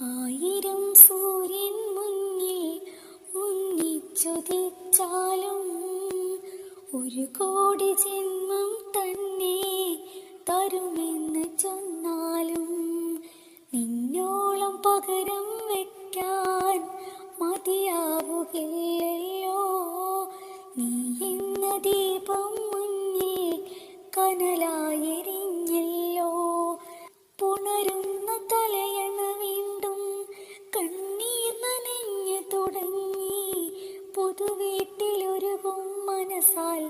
ആയിരം സൂര്യൻ മുന്നിൽ ഉന്നിച്ചുദിച്ചാലും ഒരു കോടി ജന്മം തന്നെ തരുമെന്ന് ചൊന്നാലും നിന്നോളം പകരം വെക്കാൻ മതിയാവുകയില്ലല്ലോ. നീ എന്ന ദീപം മുന്നിൽ കനലായെരിഞ്ഞല്ലോ. പുണരുന്ന തലയണ വീണ്ടും കണ്ണീർ നനഞ്ഞു തുടങ്ങി. പുതുവീട്ടിലൊരുകും മനസ്സാൽ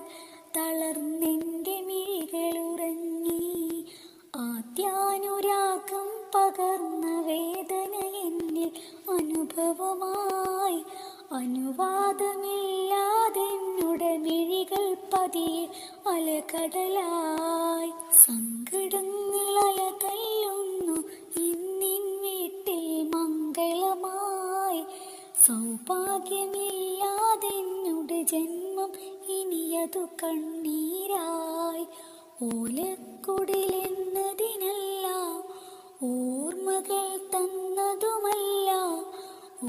തളർന്നെന്റെ മിഴികളുറങ്ങി. ആദ്യാനുരാഗം പകർന്ന വേദന എന്നിൽ അനുഭവമായി. അനുവാദമില്ലാതെന്നുടെ മിഴികൾ പതിയെ അലകടലായി. സങ്കടങ്ങളല തല്ലുന്നു ഇന്നിൻ വീട്ടിൽ മംഗളമായി. സൗഭാഗ്യമില്ലാതെന്നുടെ ജന്മം ഇനിയതു കണ്ണീരായി. ഓലക്കുടിലെന്നതിനല്ല, ഓർമ്മകൾ തന്നതുമല്ല.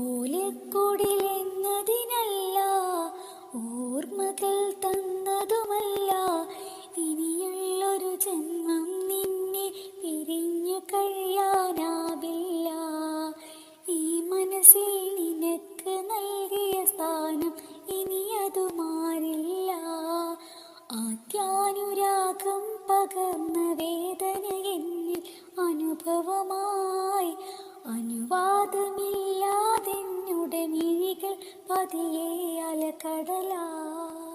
ഓലക്കുടിലെന്നതിനല്ല, ഓർമ്മകൾ തന്നതുമല്ല. ഇനിയുള്ളൊരു ജന്മം നിന്നെ പിരിഞ്ഞു കഴിയാനാവില്ല. ഈ മനസ്സിൽ നിനക്ക് നൽകിയ സ്ഥാനം ഇനിയതു മാറില്ല. ആദ്യാനുരാഗം പകർന്ന വേദന എന്നിൽ അനുഭവമായി. അനുവാദമില്ലാതെന്നുടെ മിഴികൾ പതിയെ അലകടലായി.